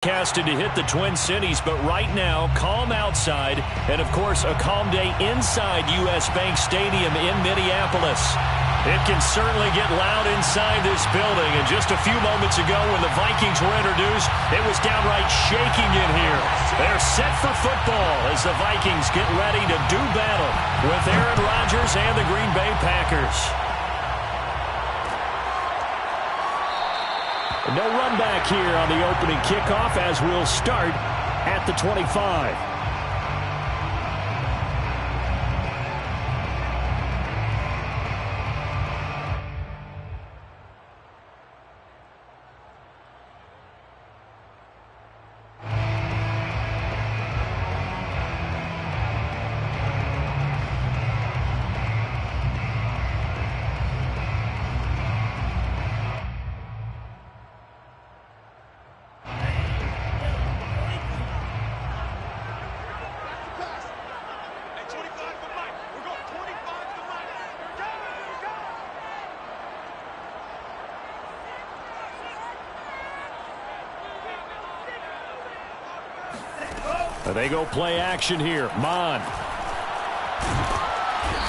Casted to hit the Twin Cities, but right now, calm outside, and of course, a calm day inside U.S. Bank Stadium in Minneapolis. It can certainly get loud inside this building, and just a few moments ago when the Vikings were introduced, it was downright shaking in here. They're set for football as the Vikings get ready to do battle with Aaron Rodgers and the Green Bay Packers. No run back here on the opening kickoff as we'll start at the 25. They go play action here. Mond.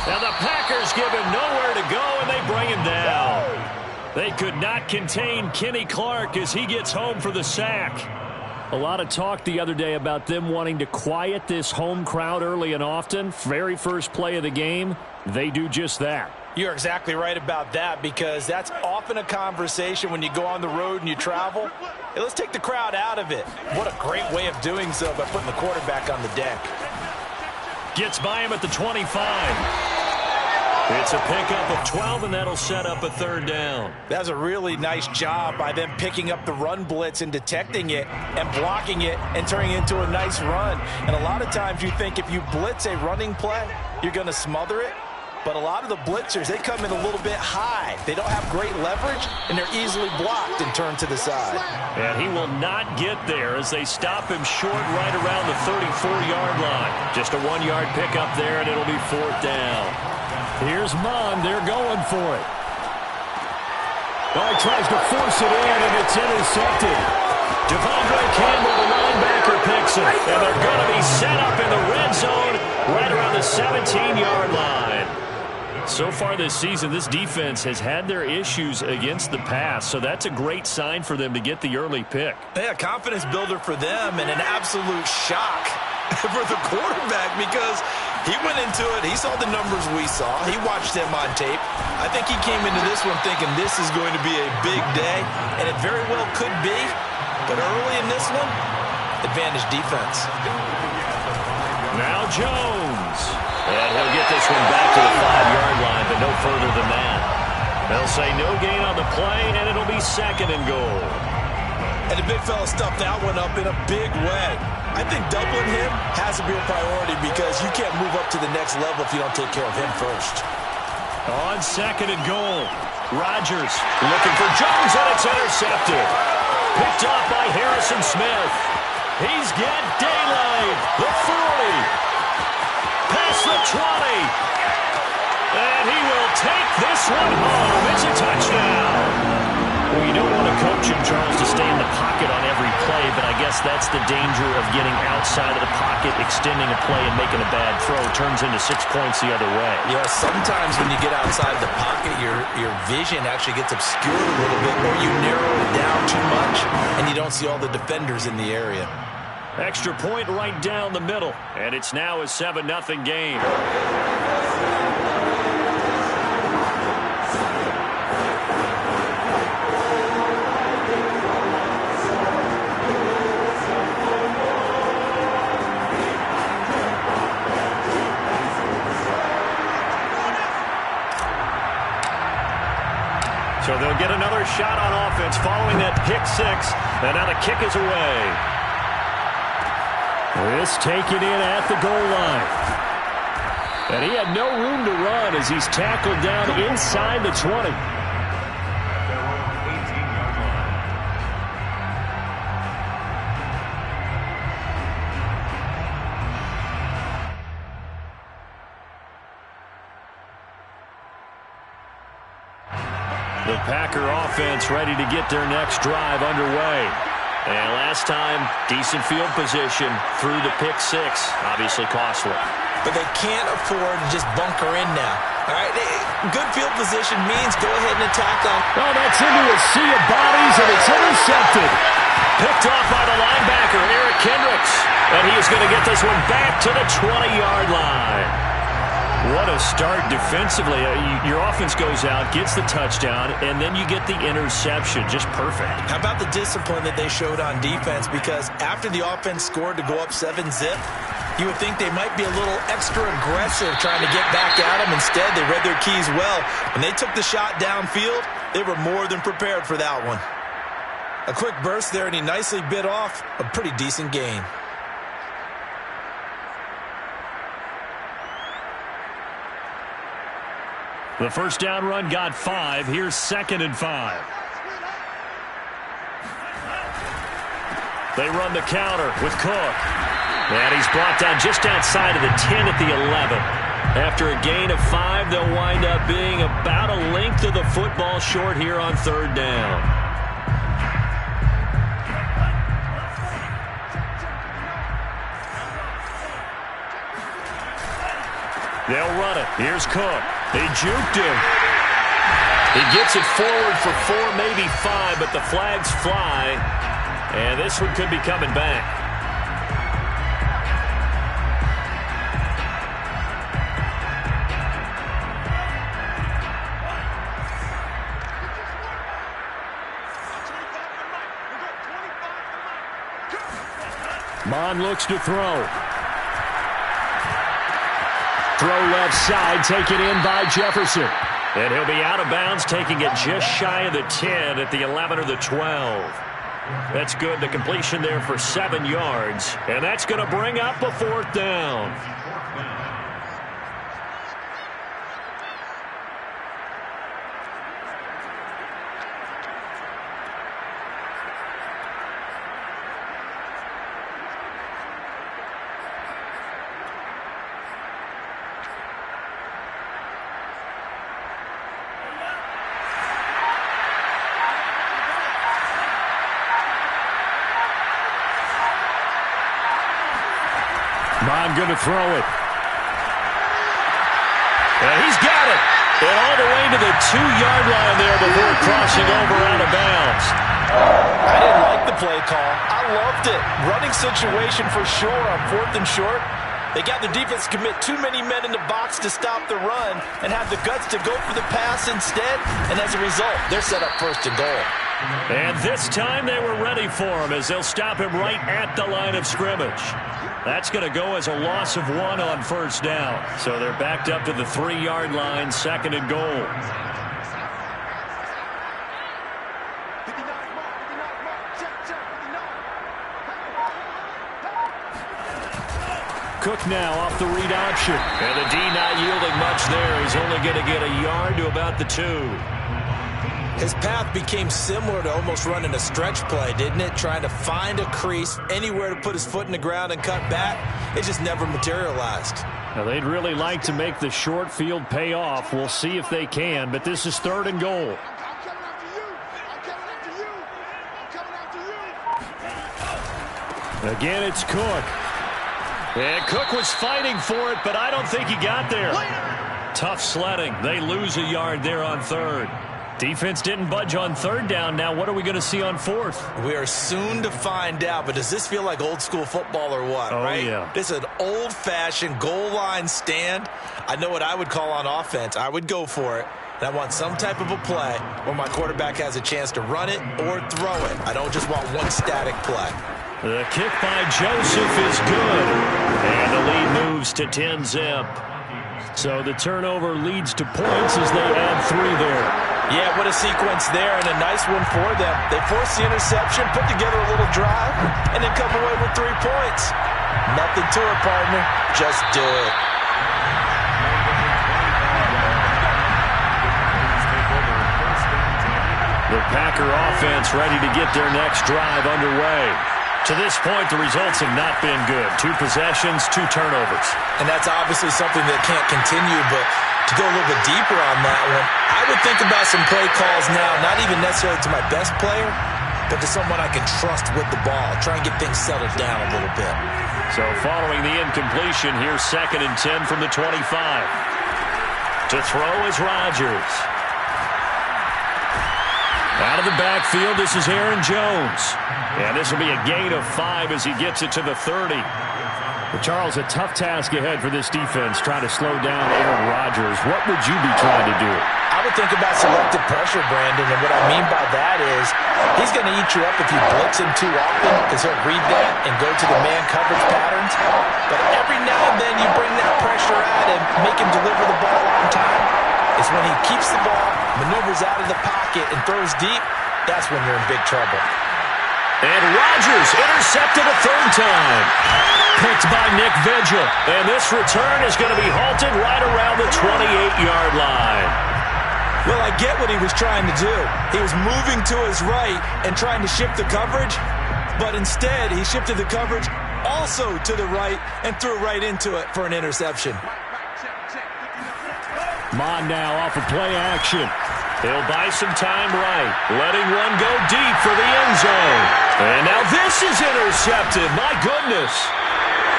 Now the Packers give him nowhere to go, and they bring him down. They could not contain Kenny Clark as he gets home for the sack. A lot of talk the other day about them wanting to quiet this home crowd early and often. Very first play of the game, they do just that. You're exactly right about that, because that's often a conversation when you go on the road and you travel. Hey, let's take the crowd out of it. What a great way of doing so by putting the quarterback on the deck. Gets by him at the 25. It's a pickup of 12, and that'll set up a third down. That's a really nice job by them picking up the run blitz and detecting it and blocking it and turning it into a nice run. And a lot of times you think if you blitz a running play, you're going to smother it. But a lot of the blitzers, they come in a little bit high. They don't have great leverage, and they're easily blocked and turned to the side. And he will not get there as they stop him short right around the 34-yard line. Just a 1-yard pickup there, and it'll be fourth down. Here's Mond. They're going for it. Oh, he tries to force it in, and it's intercepted. Devondre Campbell, the linebacker, picks it. And they're going to be set up in the red zone right around the 17-yard line. So far this season, this defense has had their issues against the pass, so that's a great sign for them to get the early pick. Yeah, confidence builder for them, and an absolute shock for the quarterback, because he went into it, he saw the numbers we saw, he watched them on tape. I think he came into this one thinking this is going to be a big day, and it very well could be, but early in this one, advantage defense. Now Jones. And he'll get this one back to the 5-yard line, but no further than that. They'll say no gain on the play, and it'll be second and goal. And the big fella stuffed that one up in a big way. I think doubling him has to be a priority, because you can't move up to the next level if you don't take care of him first. On second and goal, Rodgers looking for Jones, and it's intercepted. Picked off by Harrison Smith. He's got daylight. The 40. Past the 20. And he will take this one home. It's a touchdown. Well, you don't want to coach him, Charles, to stay in the pocket on every play, but I guess that's the danger of getting outside of the pocket, extending a play and making a bad throw. Turns into 6 points the other way. Yeah, sometimes when you get outside the pocket, your vision actually gets obscured a little bit, or you narrow it down too much, and you don't see all the defenders in the area. Extra point right down the middle, and it's now a 7-0 game. So they'll get another shot on offense following that pick six, and now the kick is away. This taken in at the goal line. And he had no room to run as he's tackled down inside the 20. The Packer offense ready to get their next drive underway. And last time, decent field position through the pick six. Obviously costly. But they can't afford to just bunker in now. All right, good field position means go ahead and attack on. Oh, that's into a sea of bodies, and it's intercepted. Picked off by the linebacker, Eric Kendricks. And he is going to get this one back to the 20-yard line. What a start defensively. Your offense goes out, gets the touchdown, and then you get the interception. Just perfect. How about the discipline that they showed on defense? Because after the offense scored to go up 7-zip, you would think they might be a little extra aggressive trying to get back at them. Instead, they read their keys well. When they took the shot downfield, they were more than prepared for that one. A quick burst there, and he nicely bit off a pretty decent gain. The first down run got 5. Here's 2nd and 5. They run the counter with Cook. And he's brought down just outside of the 10 at the 11. After a gain of 5, they'll wind up being about a length of the football short here on 3rd down. They'll run it. Here's Cook. He juked him. He gets it forward for 4, maybe 5, but the flags fly. And this one could be coming back. Mond looks to throw. Throw left side, taken in by Jefferson. And he'll be out of bounds, taking it just shy of the 10 at the 11 or the 12. That's good. The completion there for 7 yards. And that's going to bring up a 4th down. Mond going to throw it. And he's got it. And all the way to the 2-yard line there before crossing over out of bounds. I didn't like the play call. I loved it. Running situation for sure on 4th and short. They got the defense to commit too many men in the box to stop the run and have the guts to go for the pass instead. And as a result, they're set up 1st and goal. And this time they were ready for him as they'll stop him right at the line of scrimmage. That's going to go as a loss of 1 on 1st down. So they're backed up to the 3-yard line, 2nd and goal. Cook now off the read option. And the D not yielding much there. He's only going to get a yard to about the 2. His path became similar to almost running a stretch play, didn't it? Trying to find a crease, anywhere to put his foot in the ground and cut back. It just never materialized. Now, they'd really like to make the short field pay off. We'll see if they can, but this is 3rd and goal. Again, it's Cook. And Cook was fighting for it, but I don't think he got there. Tough sledding. They lose a yard there on 3rd. Defense didn't budge on 3rd down. Now what are we going to see on 4th? We are soon to find out, but does this feel like old school football or what, right? Yeah. This is an old-fashioned goal line stand. I know what I would call on offense. I would go for it. And I want some type of a play where my quarterback has a chance to run it or throw it. I don't just want one static play. The kick by Joseph is good. And the lead moves to 10-zip. So the turnover leads to points as they add 3 there. Yeah, what a sequence there, and a nice one for them. They force the interception, put together a little drive, and then come away with 3 points. Nothing to it, partner. Just do it. The Packer offense ready to get their next drive underway. To this point, the results have not been good. 2 possessions, 2 turnovers. And that's obviously something that can't continue, but to go a little bit deeper on that one, I would think about some play calls now, not even necessarily to my best player, but to someone I can trust with the ball. Try and get things settled down a little bit. So following the incompletion, here's 2nd and 10 from the 25. To throw is Rodgers. Out of the backfield, this is Aaron Jones. And this will be a gain of 5 as he gets it to the 30. Well, Charles, a tough task ahead for this defense, trying to slow down Aaron Rodgers. What would you be trying to do? I would think about selective pressure, Brandon, and what I mean by that is he's going to eat you up if you blitz him too often because he'll read that and go to the man coverage patterns. But every now and then you bring that pressure at him, make him deliver the ball on time. It's when he keeps the ball, maneuvers out of the pocket, and throws deep, that's when you're in big trouble. And Rodgers intercepted a 3rd time. Picked by Nick Vigil. And this return is going to be halted right around the 28-yard line. Well, I get what he was trying to do. He was moving to his right and trying to shift the coverage, but instead he shifted the coverage also to the right and threw right into it for an interception. Mond now off of play action. He'll buy some time right, letting one go deep for the end zone. And now this is intercepted. My goodness.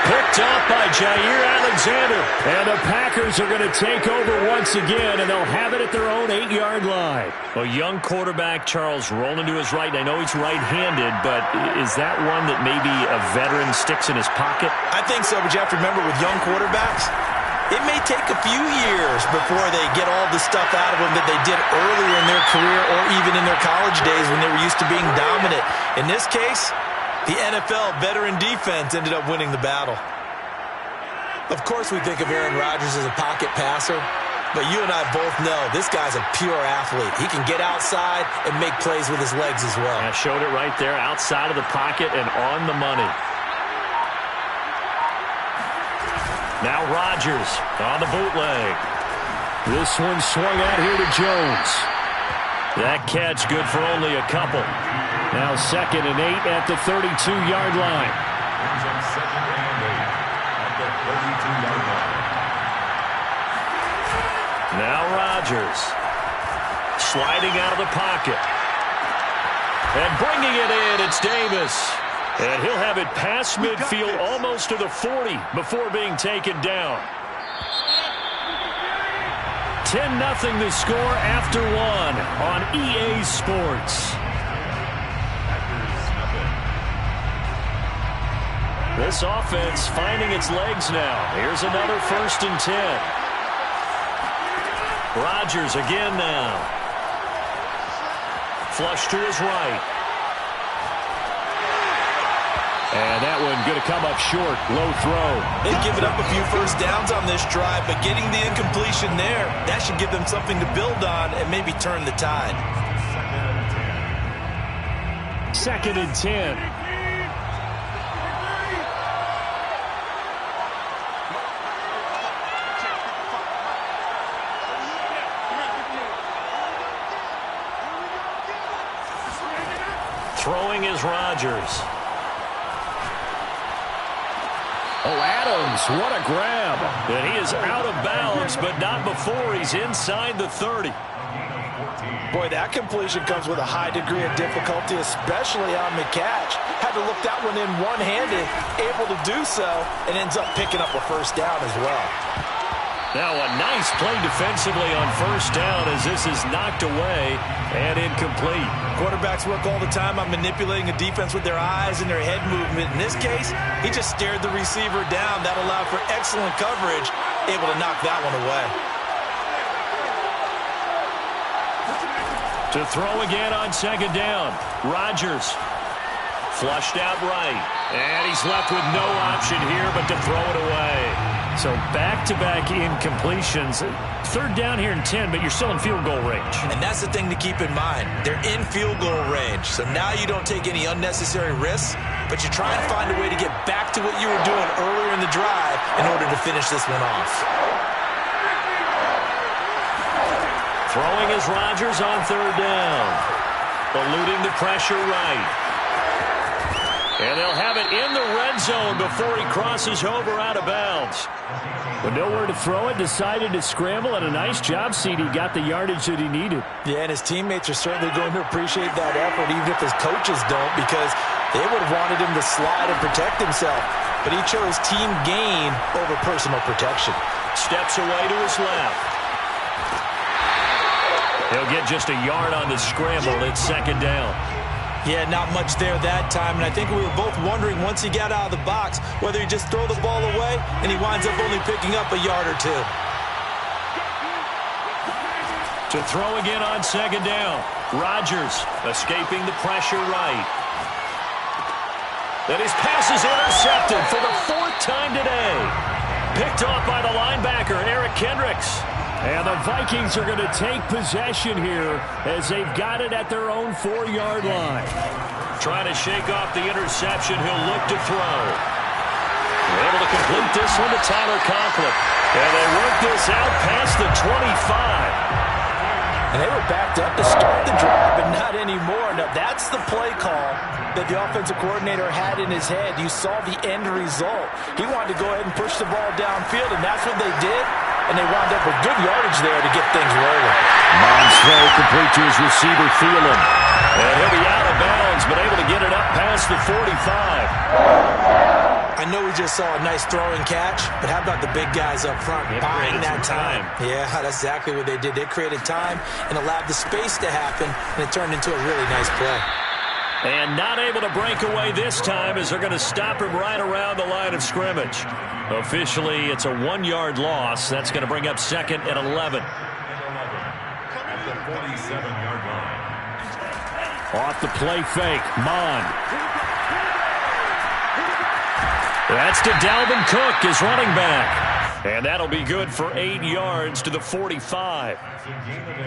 Picked up by Jair Alexander. And the Packers are going to take over once again, and they'll have it at their own 8-yard line. A young quarterback, Charles, rolling to his right. I know he's right-handed, but is that one that maybe a veteran sticks in his pocket? I think so, but you have to remember with young quarterbacks, it may take a few years before they get all the stuff out of them that they did earlier in their career or even in their college days when they were used to being dominant. In this case, the NFL veteran defense ended up winning the battle. Of course, we think of Aaron Rodgers as a pocket passer, but you and I both know this guy's a pure athlete. He can get outside and make plays with his legs as well. I showed it right there, outside of the pocket and on the money. Now Rodgers on the bootleg. This one swung out here to Jones. That catch good for only a couple. Now 2nd and 8 at the 32-yard line. Now Rodgers sliding out of the pocket. And bringing it in, it's Davis. And he'll have it past midfield almost to the 40 before being taken down. 10-0 the score after 1 on EA Sports. This offense finding its legs now. Here's another 1st and 10. Rodgers again now. Flush to his right. And that one going to come up short. Low throw. They've given up a few first downs on this drive, but getting the incompletion there, that should give them something to build on and maybe turn the tide. 2nd and 10. Throwing is Rodgers. Oh, Adams, what a grab. And he is out of bounds, but not before he's inside the 30. Boy, that completion comes with a high degree of difficulty, especially on the catch. Had to look that one in one-handed, able to do so, and ends up picking up a first down as well. Now a nice play defensively on first down as this is knocked away and incomplete. Quarterbacks work all the time on manipulating a defense with their eyes and their head movement. In this case, he just stared the receiver down. That allowed for excellent coverage, able to knock that one away. To throw again on 2nd down. Rodgers flushed out right. And he's left with no option here but to throw it away. So back-to-back incompletions. 3rd down here and 10, but you're still in field goal range. And that's the thing to keep in mind. They're in field goal range. So now you don't take any unnecessary risks, but you try and find a way to get back to what you were doing earlier in the drive in order to finish this one off. Throwing is Rodgers on 3rd down. Eluding the pressure right. And they'll have it in the red zone before he crosses over out of bounds. But nowhere to throw it, decided to scramble, and a nice job, CD. Got the yardage that he needed. Yeah, and his teammates are certainly going to appreciate that effort, even if his coaches don't, because they would have wanted him to slide and protect himself. But he chose team gain over personal protection. Steps away to his left. He'll get just a yard on the scramble. It's second down. Yeah, not much there that time, and I think we were both wondering once he got out of the box whether he just throw the ball away and he winds up only picking up a yard or two. To throw again on second down. Rodgers escaping the pressure right. And his pass is intercepted for the fourth time today. Picked off by the linebacker, Eric Kendricks. And the Vikings are going to take possession here as they've got it at their own 4-yard line. Trying to shake off the interception. He'll look to throw. They're able to complete this one to Tyler Conklin. And they work this out past the 25. And they were backed up to start the drive, but not anymore. Now, that's the play call that the offensive coordinator had in his head. You saw the end result. He wanted to go ahead and push the ball downfield, and that's what they did. And they wound up with good yardage there to get things rolling. Mond's throw complete to his receiver, Thielen. And he'll be out of bounds, but able to get it up past the 45. I know we just saw a nice throwing catch, but how about the big guys up front buying that time? Yeah, that's exactly what they did. They created time and allowed the space to happen, and it turned into a really nice play. And not able to break away this time as they're going to stop him right around the line of scrimmage. Officially, it's a 1-yard loss. That's going to bring up second and 11. At the 47-yard line. Off the play fake, Mond. That's to Dalvin Cook, his running back. And that'll be good for 8 yards to the 45.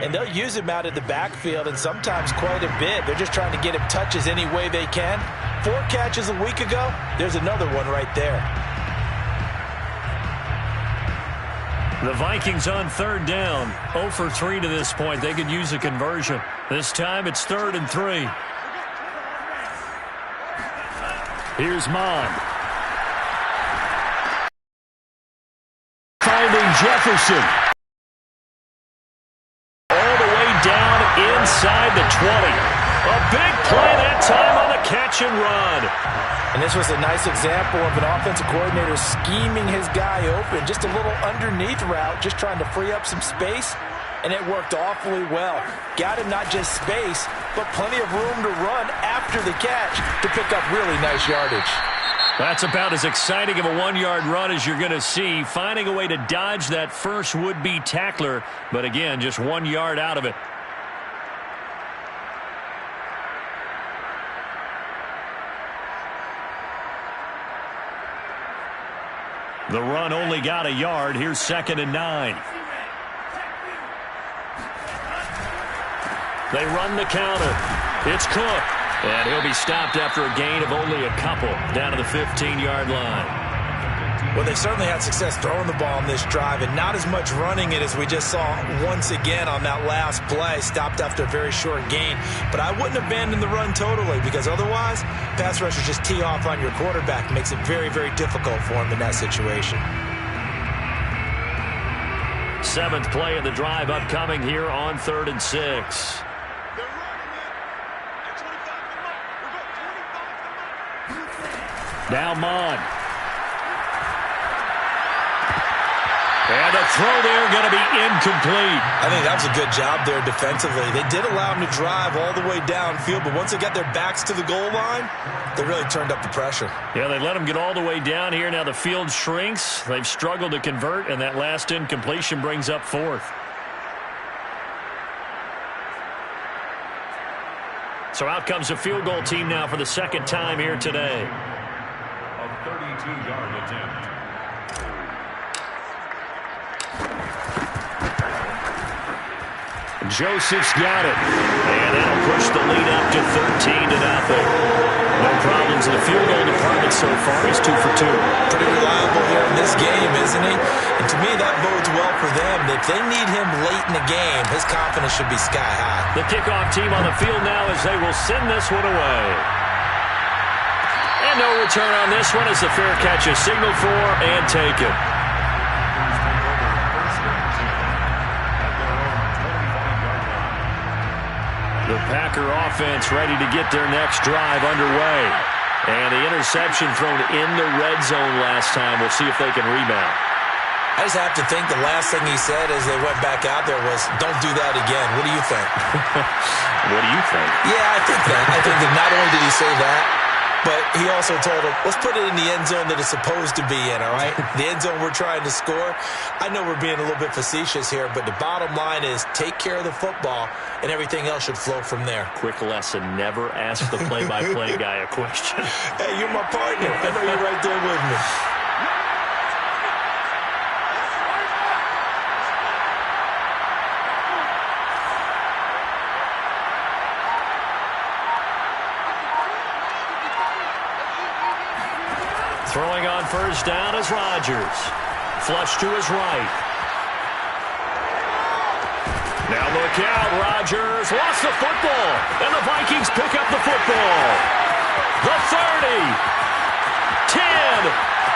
And they'll use him out of the backfield, and sometimes quite a bit. They're just trying to get him touches any way they can. 4 catches a week ago, there's another one right there. The Vikings on third down. 0 for 3 to this point. They could use a conversion. This time it's 3rd and 3. Here's Mond. Finding Jefferson. All the way down inside the 20. A big play that time on the catch and run. And this was a nice example of an offensive coordinator scheming his guy open. Just a little underneath route, just trying to free up some space, and it worked awfully well. Got him not just space, but plenty of room to run after the catch to pick up really nice yardage. That's about as exciting of a 1-yard run as you're going to see. Finding a way to dodge that first would-be tackler, but again, just 1 yard out of it. The run only got a yard. Here's 2nd and 9. They run the counter. It's Cook. And he'll be stopped after a gain of only a couple down to the 15-yard line. Well, they certainly had success throwing the ball on this drive and not as much running it as we just saw once again on that last play. Stopped after a very short gain. But I wouldn't abandon the run totally because otherwise, pass rushers just tee off on your quarterback. It makes it very, very difficult for him in that situation. 7th play of the drive upcoming here on 3rd and 6. Now Mond. And the throw there going to be incomplete. I think that was a good job there defensively. They did allow him to drive all the way downfield, but once they got their backs to the goal line, they really turned up the pressure. Yeah, they let him get all the way down here. Now the field shrinks. They've struggled to convert, and that last incompletion brings up 4th. So out comes a field goal team now for the 2nd time here today. 32-yard attempt. Joseph's got it. And that'll push the lead up to 13-0. No problems in the field goal department so far. He's 2 for 2. Pretty reliable here in this game, isn't he? And to me, that bodes well for them. If they need him late in the game, his confidence should be sky high. The kickoff team on the field now as they will send this one away. And And no return on this one as the fair catch is signaled for and taken. The Packer offense ready to get their next drive underway. And the interception thrown in the red zone last time. We'll see if they can rebound. I just have to think the last thing he said as they went back out there was, don't do that again. What do you think? What do you think? Yeah, I think that not only did he say that, but he also told him, let's put it in the end zone that it's supposed to be in, all right? The end zone we're trying to score. I know we're being a little bit facetious here, but the bottom line is take care of the football, and everything else should flow from there. Quick lesson, never ask the play-by-play guy a question. Hey, you're my partner. I know you're right there with me. Throwing on first down is Rodgers. Flush to his right. Now look out, Rodgers lost the football, and the Vikings pick up the football. The 30, 10,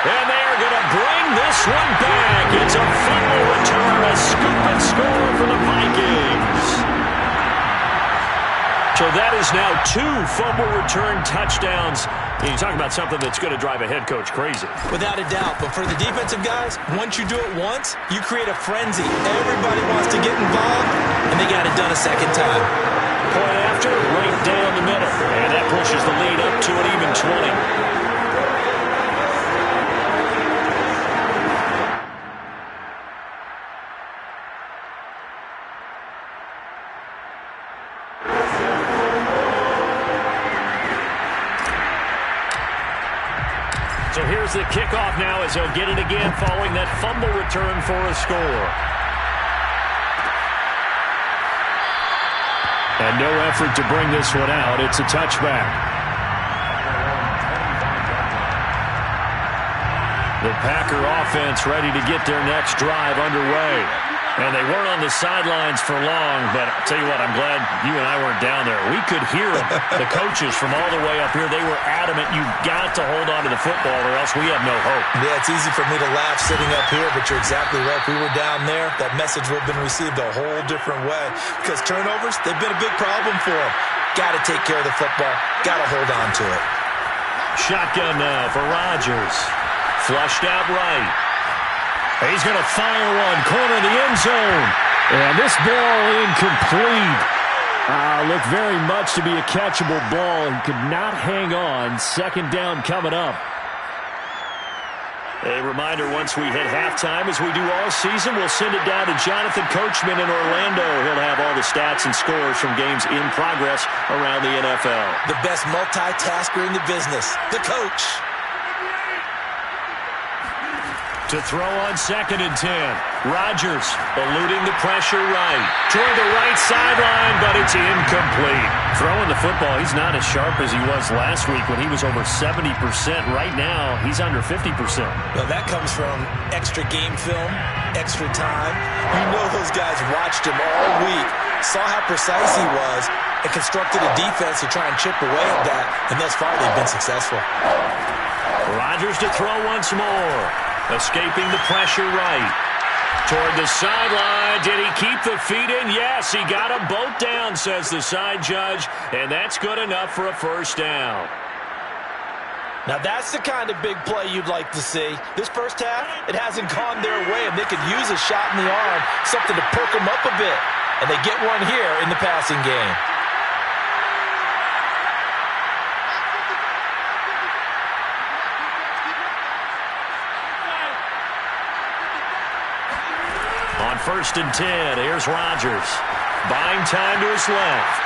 and they're going to bring this one back. It's a fumble return, a scoop and score for the Vikings. So that is now 2 fumble return touchdowns. You talk about something that's going to drive a head coach crazy. Without a doubt. But for the defensive guys, once you do it once, you create a frenzy. Everybody wants to get involved, and they got it done a second time. Point after, right down the middle. And that pushes the lead up to an even 20. So here's the kickoff now as they'll get it again following that fumble return for a score. And no effort to bring this one out. It's a touchback. The Packer offense ready to get their next drive underway. And they weren't on the sidelines for long, but I'll tell you what, I'm glad you and I weren't down there. We could hear them, the coaches from all the way up here. They were adamant, you've got to hold on to the football or else we have no hope. Yeah, it's easy for me to laugh sitting up here, but you're exactly right. If we were down there, that message would have been received a whole different way. Because turnovers, they've been a big problem for them. Got to take care of the football. Got to hold on to it. Shotgun now for Rodgers. Flushed out right. He's going to fire one, corner of the end zone. And this ball incomplete. Looked very much to be a catchable ball. He could not hang on. Second down coming up. A reminder, once we hit halftime, as we do all season, we'll send it down to Jonathan Coachman in Orlando. He'll have all the stats and scores from games in progress around the NFL. The best multitasker in the business, the coach. To throw on 2nd and 10. Rodgers eluding the pressure right. Toward the right sideline, but it's incomplete. Throwing the football, he's not as sharp as he was last week when he was over 70%. Right now, he's under 50%. Well, that comes from extra game film, extra time. You know those guys watched him all week, saw how precise he was, and constructed a defense to try and chip away at that. And thus far, they've been successful. Rodgers to throw once more. Escaping the pressure right. Toward the sideline. Did he keep the feet in? Yes, he got them both down, says the side judge. And that's good enough for a first down. Now, that's the kind of big play you'd like to see. This first half, it hasn't gone their way, and they could use a shot in the arm, something to perk them up a bit. And they get one here in the passing game. On 1st and 10, here's Rodgers. Buying time to his left.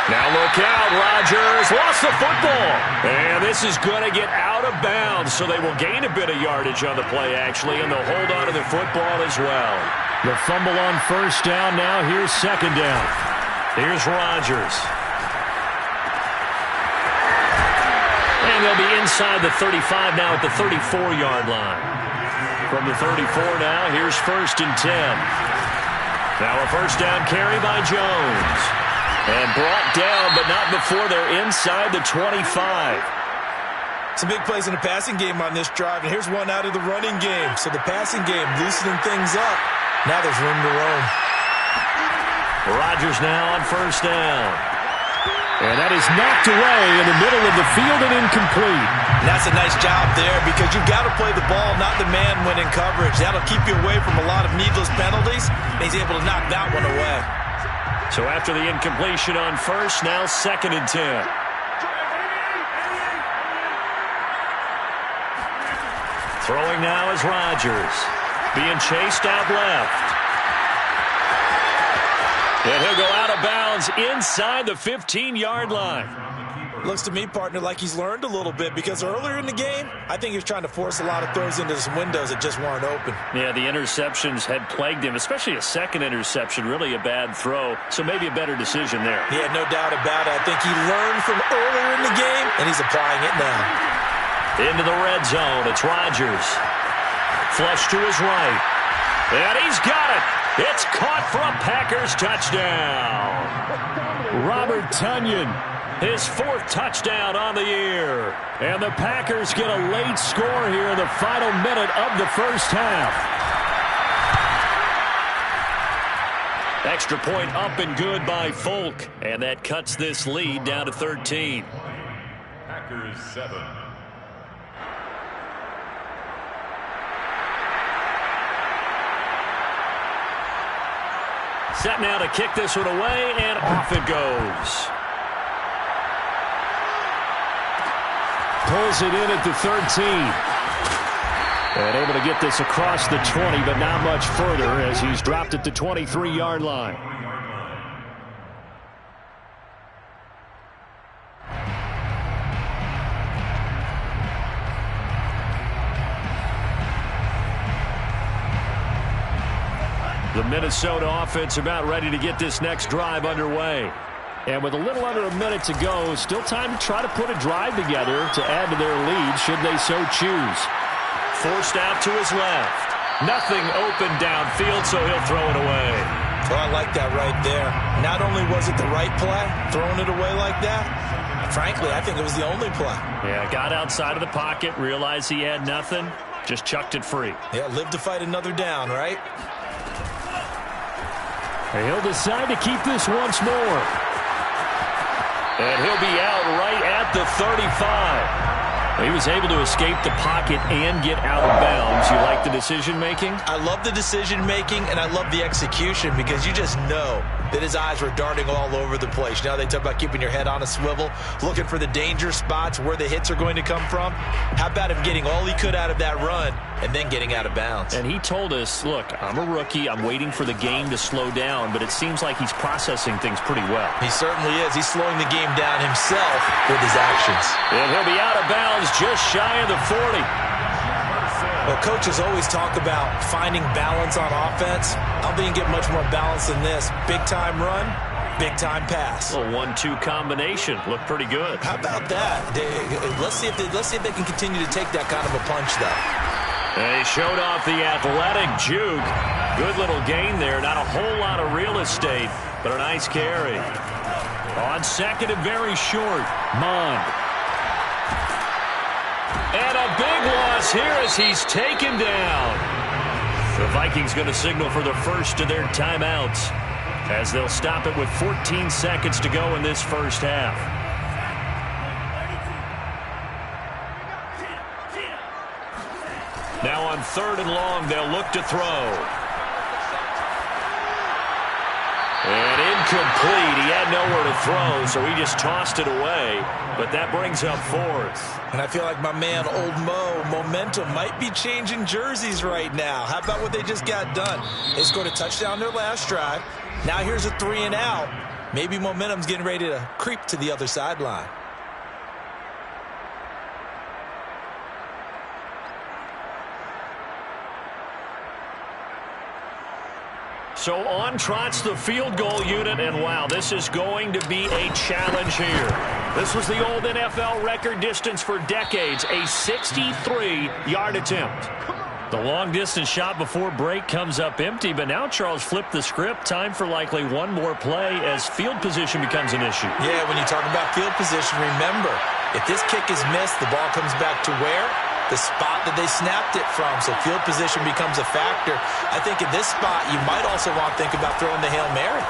Now look out, Rodgers lost the football. And this is going to get out of bounds, so they will gain a bit of yardage on the play, actually, and they'll hold on to the football as well. The fumble on first down now. Here's 2nd down. Here's Rodgers. And they'll be inside the 35 now at the 34-yard line. From the 34 now, here's 1st and 10. Now a first down carry by Jones. And brought down, but not before they're inside the 25. Some big plays in the passing game on this drive, and here's one out of the running game. So the passing game loosening things up. Now there's room to roam. Rodgers now on first down. And that is knocked away in the middle of the field and incomplete. And that's a nice job there because you've got to play the ball, not the man when in coverage. That'll keep you away from a lot of needless penalties, and he's able to knock that one away. So after the incompletion on first, now 2nd and 10. Throwing now is Rodgers. Being chased out left. And he'll go out of bounds inside the 15-yard line. Looks to me, partner, like he's learned a little bit because earlier in the game, I think he was trying to force a lot of throws into some windows that just weren't open. Yeah, the interceptions had plagued him, especially a second interception, really a bad throw. So maybe a better decision there. Yeah, no doubt about it. I think he learned from earlier in the game, and he's applying it now. Into the red zone, it's Rodgers. Flush to his right. And he's got it. It's caught for a Packers touchdown. Robert Tonyan, his 4th touchdown on the year. And the Packers get a late score here in the final minute of the first half. Extra point up and good by Folk. And that cuts this lead down to 13. Packers 7. Set now to kick this one away, and off it goes. Pulls it in at the 13. And able to get this across the 20, but not much further as he's dropped at the 23-yard line. The Minnesota offense about ready to get this next drive underway. And with a little under a minute to go, still time to try to put a drive together to add to their lead should they so choose. Forced out to his left. Nothing open downfield, so he'll throw it away. Oh, I like that right there. Not only was it the right play, throwing it away like that, frankly, I think it was the only play. Yeah, got outside of the pocket, realized he had nothing, just chucked it free. Yeah, live to fight another down, right? He'll decide to keep this once more. And he'll be out right at the 35. He was able to escape the pocket and get out of bounds. You like the decision-making? I love the decision-making, and I love the execution because you just know that his eyes were darting all over the place. You know, they talk about keeping your head on a swivel, looking for the danger spots, where the hits are going to come from. How about him getting all he could out of that run and then getting out of bounds? And he told us, look, I'm a rookie. I'm waiting for the game to slow down, but it seems like he's processing things pretty well. He certainly is. He's slowing the game down himself with his actions. And he'll be out of bounds just shy of the 40. Well, coaches always talk about finding balance on offense. I don't think you get much more balance than this. Big-time run, big-time pass. A 1-2 combination. Looked pretty good. How about that? Let's see if they can continue to take that kind of a punch, though. They showed off the athletic juke. Good little gain there. Not a whole lot of real estate, but a nice carry. On second and very short, Mond. And a big loss here as he's taken down. The Vikings going to signal for the first of their timeouts as they'll stop it with 14 seconds to go in this first half. Now on 3rd and long, they'll look to throw. And incomplete. He had nowhere to throw, so he just tossed it away. But that brings up 4th. And I feel like my man, Old Mo, momentum might be changing jerseys right now. How about what they just got done? They scored a touchdown their last drive. Now here's a 3-and-out. Maybe momentum's getting ready to creep to the other sideline. So on trots the field goal unit, and wow, this is going to be a challenge here. This was the old NFL record distance for decades, a 63-yard attempt. The long-distance shot before break comes up empty, but now Charles flipped the script. Time for likely one more play as field position becomes an issue. Yeah, when you talk about field position, remember, If this kick is missed, the ball comes back to where? The spot that they snapped it from. So field position becomes a factor. I think in this spot, you might also want to think about throwing the Hail Mary.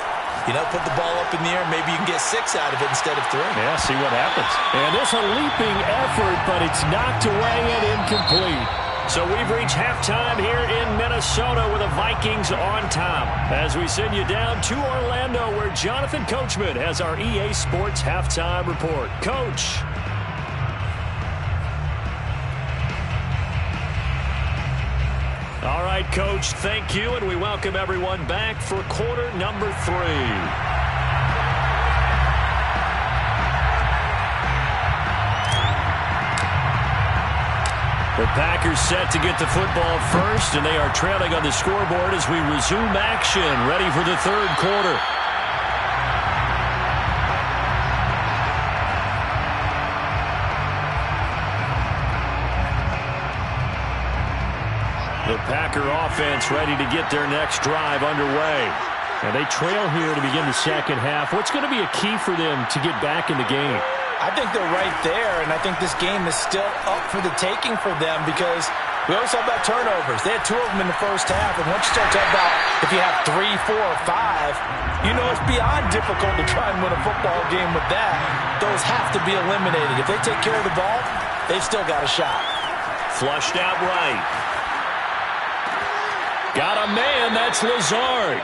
You know, put the ball up in the air. Maybe you can get 6 out of it instead of 3. Yeah, see what happens. And it's a leaping effort, but it's knocked away and incomplete. So we've reached halftime here in Minnesota with the Vikings on top. As we send you down to Orlando, where Jonathan Coachman has our EA Sports Halftime Report. Coach. All right, Coach, thank you, and we welcome everyone back for quarter number 3. The Packers set to get the football first, and they are trailing on the scoreboard as we resume action, ready for the third quarter. The Packer offense ready to get their next drive underway. And they trail here to begin the second half. What's going to be a key for them to get back in the game? I think they're right there, and I think this game is still up for the taking for them because we always talk about turnovers. They had 2 of them in the first half, and once you start talking about if you have 3, 4, or 5, you know it's beyond difficult to try and win a football game with that. Those have to be eliminated. If they take care of the ball, they've still got a shot. Flushed out right. Got a man, that's Lazard.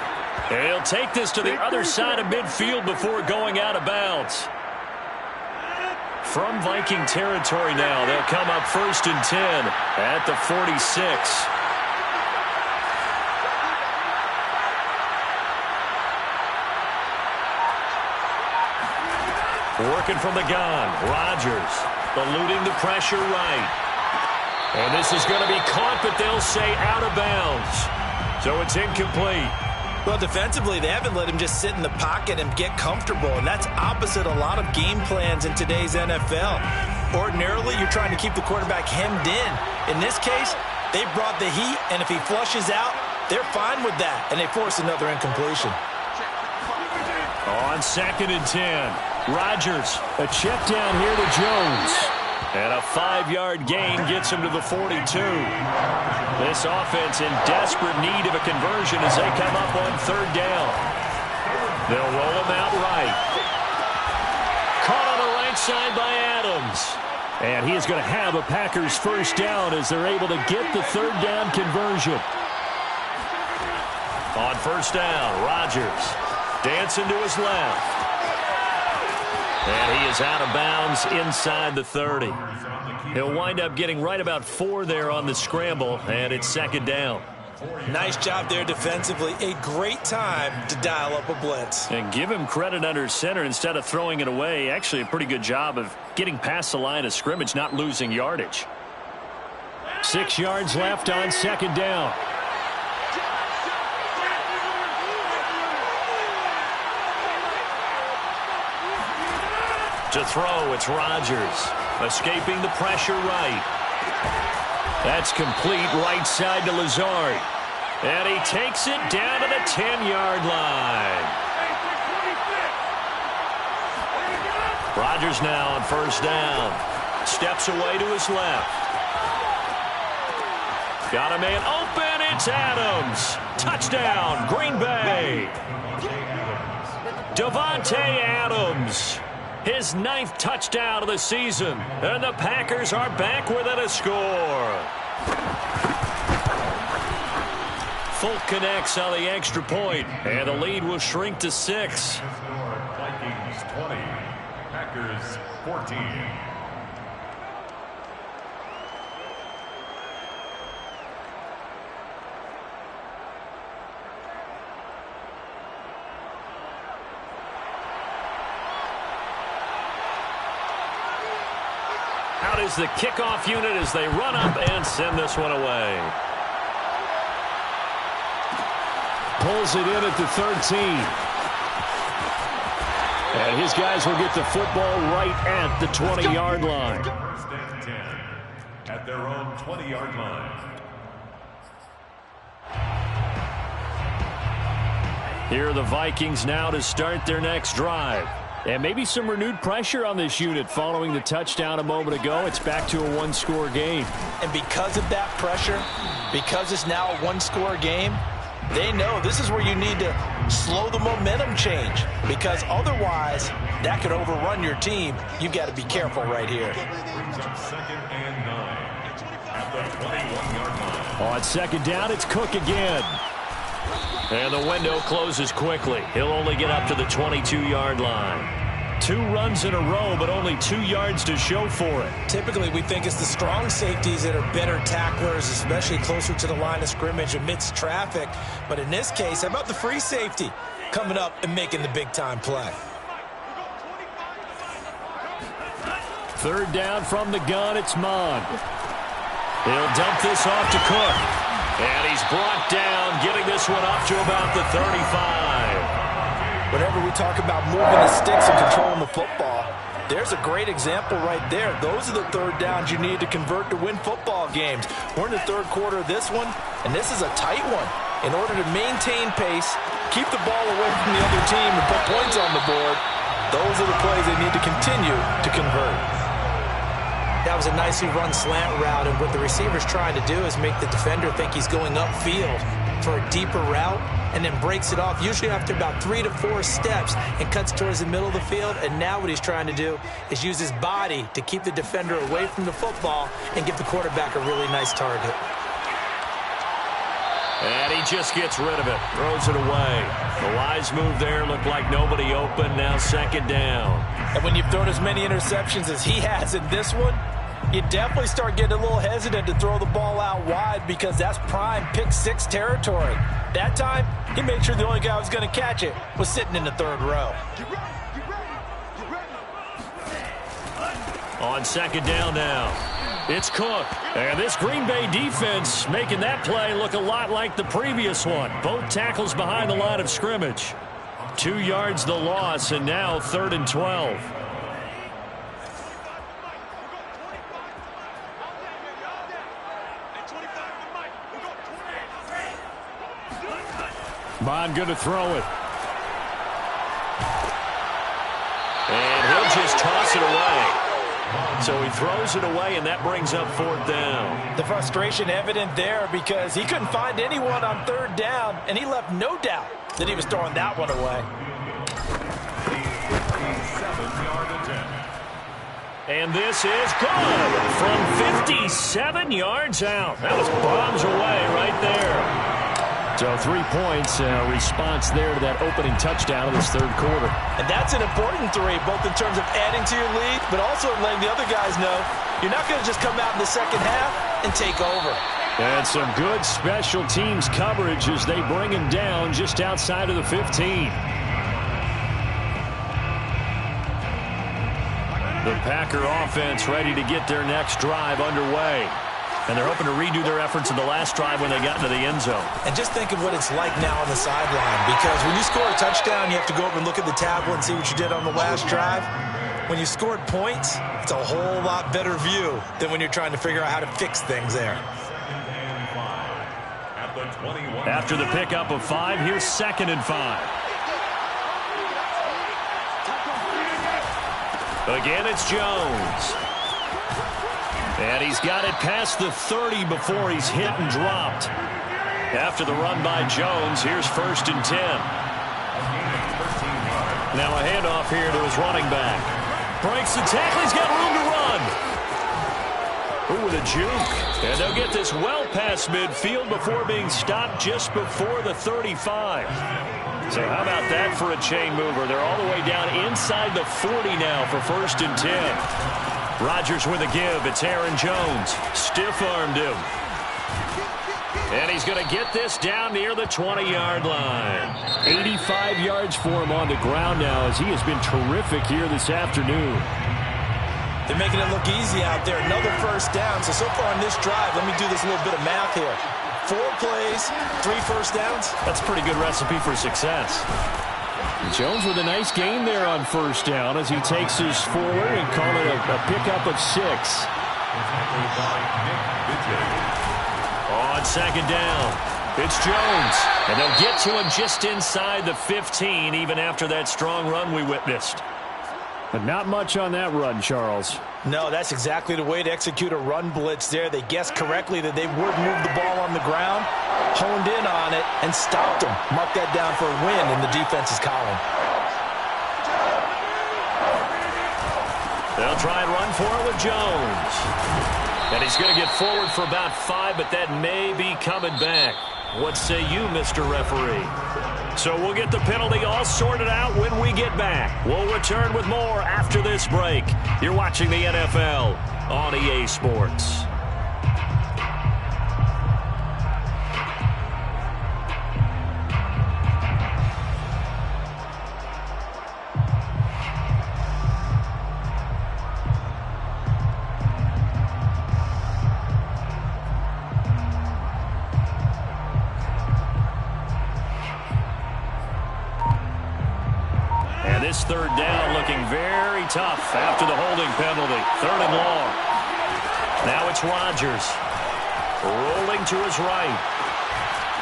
And he'll take this to the other side of midfield before going out of bounds. From Viking territory now, they'll come up 1st and 10 at the 46. Working from the gun, Rodgers eluding the pressure right. And this is going to be caught, but they'll say out of bounds. So it's incomplete. Well, defensively, they haven't let him just sit in the pocket and get comfortable, and that's opposite a lot of game plans in today's NFL. Ordinarily, you're trying to keep the quarterback hemmed in. In this case, they brought the heat, and if he flushes out, they're fine with that, and they force another incompletion. On 2nd and 10, Rodgers, a check down here to Jones. And a 5-yard gain gets him to the 42. This offense in desperate need of a conversion as they come up on 3rd down. They'll roll him out right. Caught on the right side by Adams. And he is going to have a Packers first down as they're able to get the 3rd down conversion. On 1st down, Rodgers dancing to his left. And he is out of bounds inside the 30. He'll wind up getting right about 4 there on the scramble, and it's 2nd down. Nice job there defensively. A great time to dial up a blitz. And give him credit under center instead of throwing it away. Actually, a pretty good job of getting past the line of scrimmage, not losing yardage. 6 yards left on 2nd down. To throw, it's Rodgers. Escaping the pressure right. That's complete right side to Lazard. And he takes it down to the 10-yard line. Rodgers now on 1st down. Steps away to his left. Got a man open. It's Adams. Touchdown, Green Bay. Davante Adams. His 9th touchdown of the season. And the Packers are back within a score. Folk connects on the extra point, and the lead will shrink to 6. Vikings 20, Packers 14. Out is the kickoff unit as they run up and send this one away. Pulls it in at the 13. And his guys will get the football right at the 20-yard line. 1st and 10 at their own 20-yard line. Here are the Vikings now to start their next drive. And maybe some renewed pressure on this unit following the touchdown a moment ago. It's back to a one-score game. And because of that pressure, because it's now a one-score game, they know this is where you need to slow the momentum change, because otherwise that could overrun your team. You've got to be careful right here. Second and 9 at the 21-yard line. On second down, it's Cook again. And the window closes quickly. He'll only get up to the 22-yard line. 2 runs in a row, but only 2 yards to show for it. Typically, we think it's the strong safeties that are better tacklers, especially closer to the line of scrimmage amidst traffic. But in this case, how about the free safety coming up and making the big-time play? Third down from the gun, it's Mond. He'll dump this off to Cook. And he's brought down, getting this one up to about the 35. Whenever we talk about moving the sticks and controlling the football, there's a great example right there. Those are the third downs you need to convert to win football games. We're in the third quarter of this one, and this is a tight one. In order to maintain pace, keep the ball away from the other team, and put points on the board, those are the plays they need to continue to convert. That was a nicely run slant route, and what the receiver's trying to do is make the defender think he's going upfield for a deeper route, and then breaks it off, usually after about 3 to 4 steps, and cuts towards the middle of the field. And now what he's trying to do is use his body to keep the defender away from the football and give the quarterback a really nice target. And he just gets rid of it, throws it away. The wise move there, looked like nobody open, now second down. And when you've thrown as many interceptions as he has in this one, you definitely start getting a little hesitant to throw the ball out wide, because that's prime pick-6 territory. That time, he made sure the only guy who was going to catch it was sitting in the third row. On second down now, it's Cook. And this Green Bay defense making that play look a lot like the previous one. Both tackles behind the line of scrimmage. 2 yards the loss, and now 3rd and 12. Bond going to throw it. And he'll just toss it away. So he throws it away, and that brings up 4th down. The frustration evident there, because he couldn't find anyone on 3rd down, and he left no doubt that he was throwing that one away. And this is good from 57 yards out. That was bombs away right there. So 3 points, response there to that opening touchdown of this third quarter. And that's an important 3, both in terms of adding to your lead, but also letting the other guys know you're not going to just come out in the second half and take over. And some good special teams coverage as they bring him down just outside of the 15. The Packer offense ready to get their next drive underway. And they're hoping to redo their efforts in the last drive when they got into the end zone. And just think of what it's like now on the sideline, because when you score a touchdown, you have to go over and look at the tablet and see what you did on the last drive. When you scored points, it's a whole lot better view than when you're trying to figure out how to fix things there. After the pickup of 5, here's 2nd and 5. Again, it's Jones. And he's got it past the 30 before he's hit and dropped. After the run by Jones, here's 1st and 10. Now a handoff here to his running back. Breaks the tackle. He's got room to run. Ooh, with a juke. And they'll get this well past midfield before being stopped just before the 35. So how about that for a chain mover? They're all the way down inside the 40 now for 1st and 10. Rodgers with a give. It's Aaron Jones. Stiff-armed him. And he's going to get this down near the 20-yard line. 85 yards for him on the ground now, as he has been terrific here this afternoon. They're making it look easy out there. Another 1st down. So far on this drive, let me do this little bit of math here. 4 plays, 3 1st downs. That's a pretty good recipe for success. Jones with a nice gain there on 1st down as he takes his forward and call it a pickup of 6. On 2nd down, it's Jones. And they'll get to him just inside the 15, even after that strong run we witnessed. But not much on that run, Charles. No, that's exactly the way to execute a run blitz there. They guessed correctly that they would move the ball on the ground, honed in on it, and stopped them. Mark that down for a win in the defense's column. They'll try and run for it with Jones. And he's going to get forward for about 5, but that may be coming back. What say you, Mr. Referee? So we'll get the penalty all sorted out when we get back. We'll return with more after this break. You're watching the NFL on EA Sports. This third down looking very tough after the holding penalty. 3rd and long. Now it's Rodgers. Rolling to his right.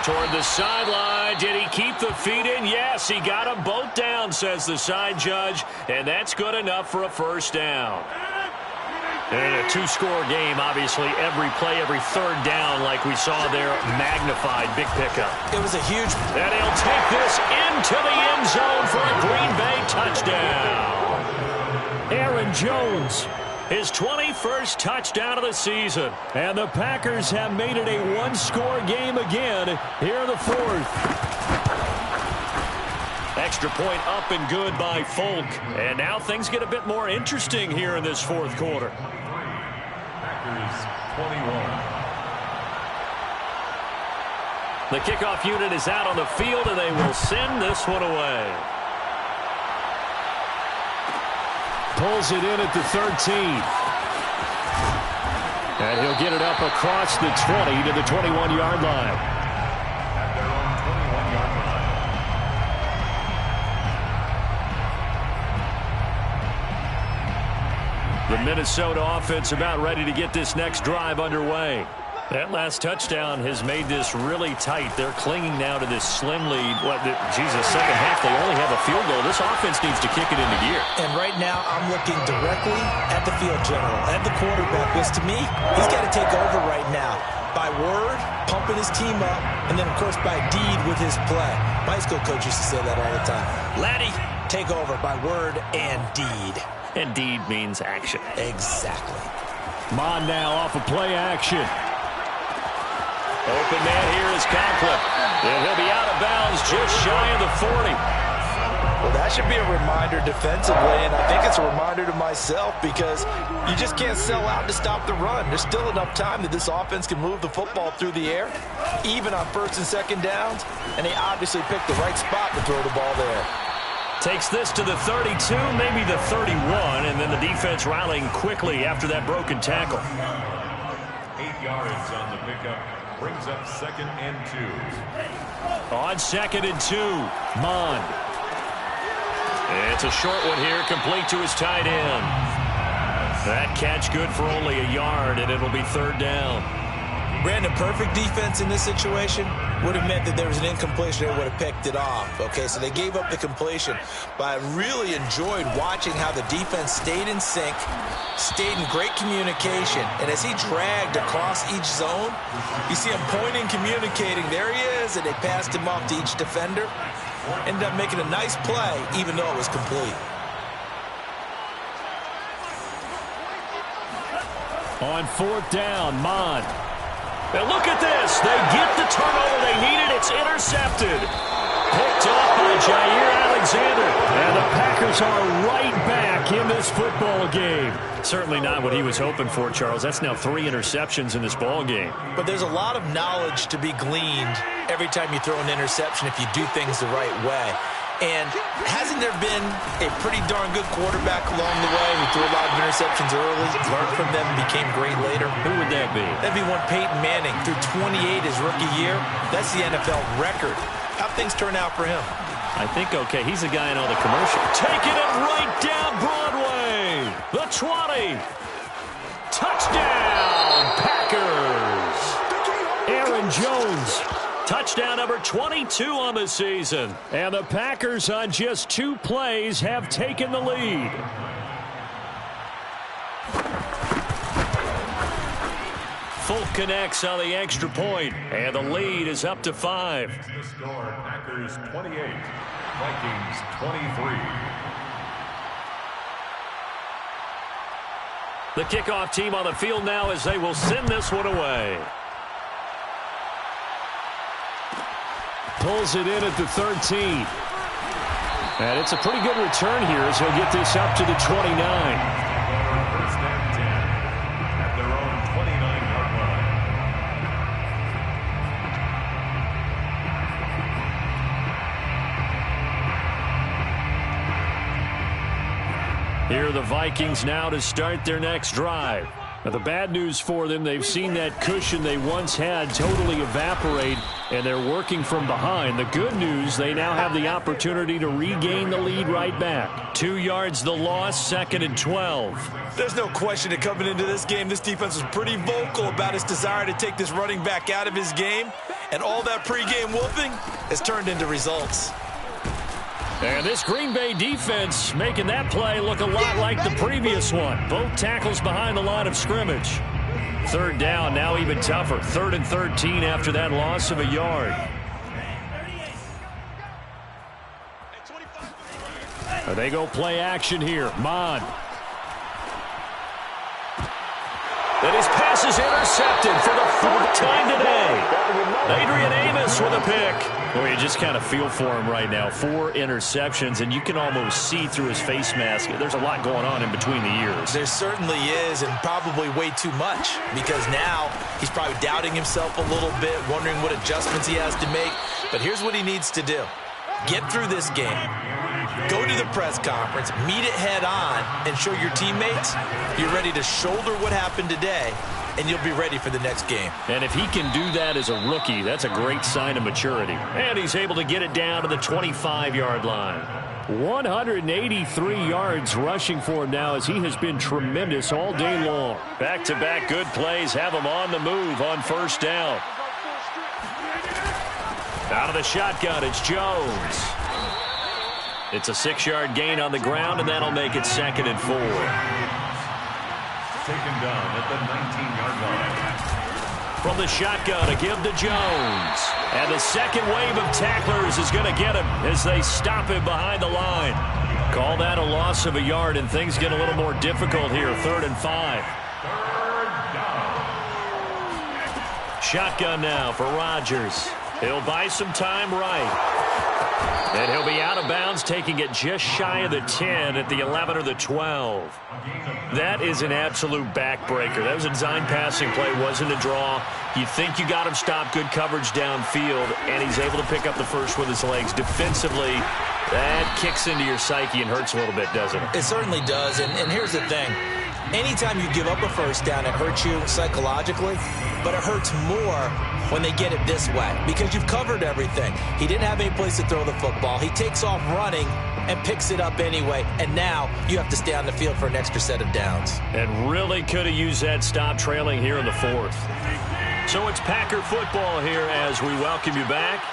Toward the sideline. Did he keep the feet in? Yes, he got them both down, says the side judge. And that's good enough for a first down. And a 2-score game, obviously, every play, every 3rd down, like we saw there, magnified, big pickup. It was a huge... And he'll take this into the end zone for a Green Bay touchdown. Aaron Jones, his 21st touchdown of the season. And the Packers have made it a 1-score game again here in the 4th. Extra point up and good by Folk. And now things get a bit more interesting here in this 4th quarter. Packers 21. The kickoff unit is out on the field, and they will send this one away. Pulls it in at the 13. And he'll get it up across the 20 to the 21-yard line. At their own 21-yard line. The Minnesota offense about ready to get this next drive underway. That last touchdown has made this really tight. They're clinging now to this slim lead. Second half, they only have a field goal. This offense needs to kick it into gear. And right now, I'm looking directly at the field general, at the quarterback, because to me, he's got to take over right now. By word, pumping his team up, and then, of course, by deed with his play. My high school coach used to say that all the time. Laddie, take over by word and deed. And deed means action. Exactly. Mon now off of play action. Open man here is Conklin. And he'll be out of bounds just shy of the 40. Well, that should be a reminder defensively, and I think it's a reminder to myself because you just can't sell out to stop the run. There's still enough time that this offense can move the football through the air, even on 1st and 2nd downs, and they obviously picked the right spot to throw the ball there. Takes this to the 32, maybe the 31, and then the defense rallying quickly after that broken tackle. 8 yards on the pickup. Brings up 2nd and 2. On 2nd and 2, Mon. It's a short one here, complete to his tight end. That catch good for only a yard, and it'll be 3rd down. Brandon, perfect defense in this situation would have meant that there was an incompletion. They would have picked it off. Okay, so they gave up the completion. But I really enjoyed watching how the defense stayed in sync, stayed in great communication. And as he dragged across each zone, you see him pointing, communicating. There he is, and they passed him off to each defender. Ended up making a nice play, even though it was complete. On 4th down, Mon. Now look at this. They get the turnover they needed. It's intercepted. Picked off by Jair Alexander. And the Packers are right back in this football game. Certainly not what he was hoping for, Charles. That's now 3 interceptions in this ball game. But there's a lot of knowledge to be gleaned every time you throw an interception if you do things the right way. And hasn't there been a pretty darn good quarterback along the way who threw a lot of interceptions early, learned from them, and became great later? Who would that be? That'd be one Peyton Manning. Threw 28 his rookie year. That's the NFL record. How'd things turn out for him? I think, okay, he's the guy in all the commercials. Taking it right down Broadway. The 20. Touchdown, Packers. Aaron Jones. Touchdown number 22 on the season. And the Packers on just 2 plays have taken the lead. Folk connects on the extra point, and the lead is up to 5. The score, Packers 28, Vikings 23. The kickoff team on the field now as they will send this one away. Pulls it in at the 13. And it's a pretty good return here as he'll get this up to the 29. First and 10 at their own 29-yard line. Here are the Vikings now to start their next drive. Now, the bad news for them, they've seen that cushion they once had totally evaporate, and they're working from behind. The good news, they now have the opportunity to regain the lead right back. 2 yards the loss, 2nd and 12. There's no question that coming into this game, this defense was pretty vocal about its desire to take this running back out of his game, and all that pregame whooping has turned into results. And this Green Bay defense making that play look a lot like the previous one. Both tackles behind the line of scrimmage. 3rd down, now even tougher. 3rd and 13 after that loss of a yard. They go play action here. Mon. And his pass is intercepted for the 4th time today. Adrian Amos with a pick. Well, you just kind of feel for him right now. 4 interceptions, and you can almost see through his face mask. There's a lot going on in between the ears. There certainly is, and probably way too much, because now he's probably doubting himself a little bit, wondering what adjustments he has to make. But here's what he needs to do. Get through this game. Go to the press conference, meet it head on, and show your teammates you're ready to shoulder what happened today, and you'll be ready for the next game. And if he can do that as a rookie, that's a great sign of maturity. And he's able to get it down to the 25-yard line. 183 yards rushing for him now as he has been tremendous all day long. Back-to-back good plays have him on the move on 1st down. Out of the shotgun, it's Jones. It's a 6-yard gain on the ground, and that'll make it 2nd and 4. Taken down at the 19-yard line. From the shotgun, a give to Jones. And the second wave of tacklers is going to get him as they stop him behind the line. Call that a loss of a yard, and things get a little more difficult here. 3rd and 5. 3rd down. Shotgun now for Rodgers. He'll buy some time right. And he'll be out of bounds, taking it just shy of the 10 at the 11 or the 12. That is an absolute backbreaker. That was a design passing play, wasn't a draw. You think you got him stopped, good coverage downfield, and he's able to pick up the first with his legs. Defensively, that kicks into your psyche and hurts a little bit, doesn't it? It certainly does, and here's the thing. Anytime you give up a 1st down, it hurts you psychologically, but it hurts more when they get it this way because you've covered everything. He didn't have any place to throw the football. He takes off running and picks it up anyway, and now you have to stay on the field for an extra set of downs. And really could have used that stop trailing here in the 4th. So it's Packer football here as we welcome you back.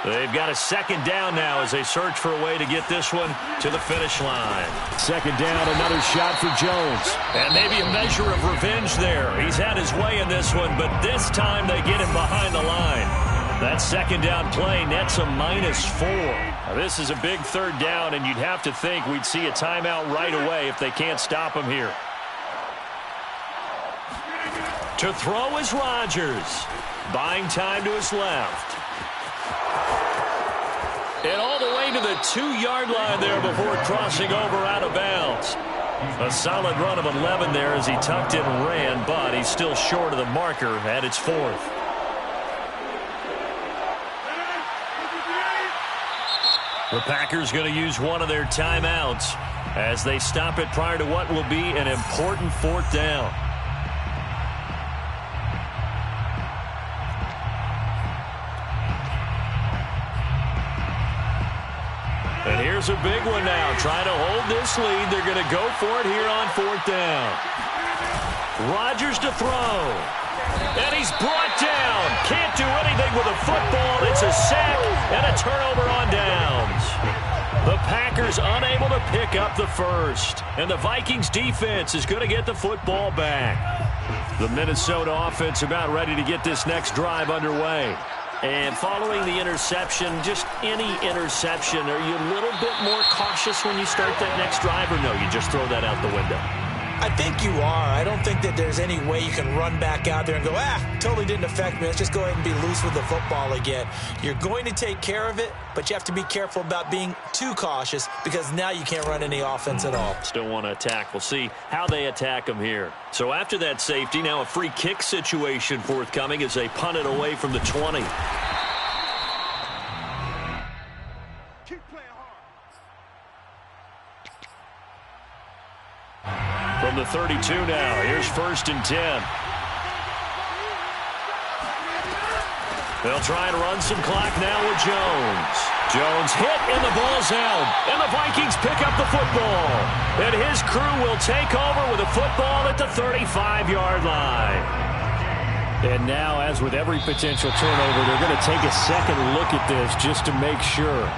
They've got a 2nd down now as they search for a way to get this one to the finish line. 2nd down, another shot for Jones. And maybe a measure of revenge there. He's had his way in this one, but this time they get him behind the line. That 2nd down play nets a -4. Now, this is a big 3rd down, and you'd have to think we'd see a timeout right away if they can't stop him here. To throw is Rodgers. Buying time to his left. And all the way to the 2-yard line there before crossing over out of bounds. A solid run of 11 there as he tucked it and ran, but he's still short of the marker at its 4th. The Packers going to use one of their timeouts as they stop it prior to what will be an important 4th down. And here's a big one now. Trying to hold this lead. They're going to go for it here on 4th down. Rodgers to throw. And he's brought down. Can't do anything with a football. It's a sack and a turnover on downs. The Packers unable to pick up the first. And the Vikings defense is going to get the football back. The Minnesota offense about ready to get this next drive underway. And following the interception, just any interception, are you a little bit more cautious when you start that next drive, or no, you just throw that out the window? I think you are. I don't think that there's any way you can run back out there and go, totally didn't affect me. Let's just go ahead and be loose with the football again. You're going to take care of it, but you have to be careful about being too cautious because now you can't run any offense at all. Still want to attack. We'll see how they attack them here. So after that safety, now a free kick situation forthcoming as they punt it away from the 20. From the 32 now, here's 1st and 10. They'll try and run some clock now with Jones. Jones hit and the ball's out. And the Vikings pick up the football. And his crew will take over with a football at the 35-yard line. And now, as with every potential turnover, they're going to take a second look at this just to make sure.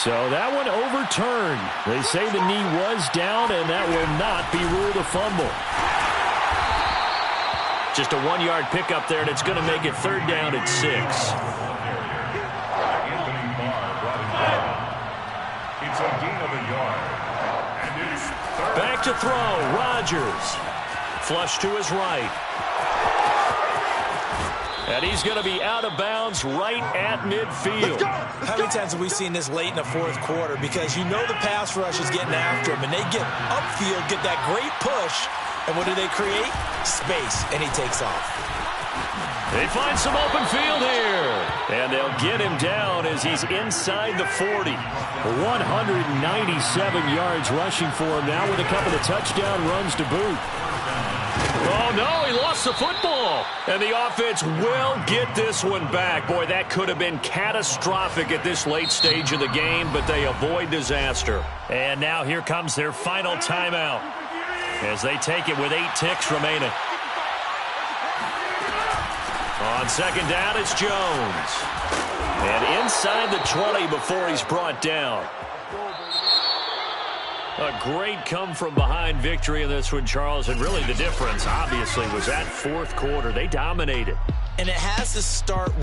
So that one overturned. They say the knee was down, and that will not be ruled a fumble. Just a 1-yard pickup there, and it's going to make it 3rd down at 6. Anthony Barr brought it down. It's a gain of a yard. And it's third. Back to throw. Rodgers. Flush to his right. And he's going to be out of bounds right at midfield. How many times have we seen this late in the 4th quarter? Because you know the pass rush is getting after him, and they get upfield, get that great push, and what do they create? Space, and he takes off. They find some open field here. And they'll get him down as he's inside the 40. 197 yards rushing for him now with a couple of touchdown runs to boot. Oh, no, he lost the football. And the offense will get this one back. Boy, that could have been catastrophic at this late stage of the game, but they avoid disaster. And now here comes their final timeout as they take it with 8 ticks remaining. On 2nd down, it's Jones. And inside the 20 before he's brought down. A great come-from-behind victory in this one, Charles. And really the difference, obviously, was that 4th quarter. They dominated. And it has to start with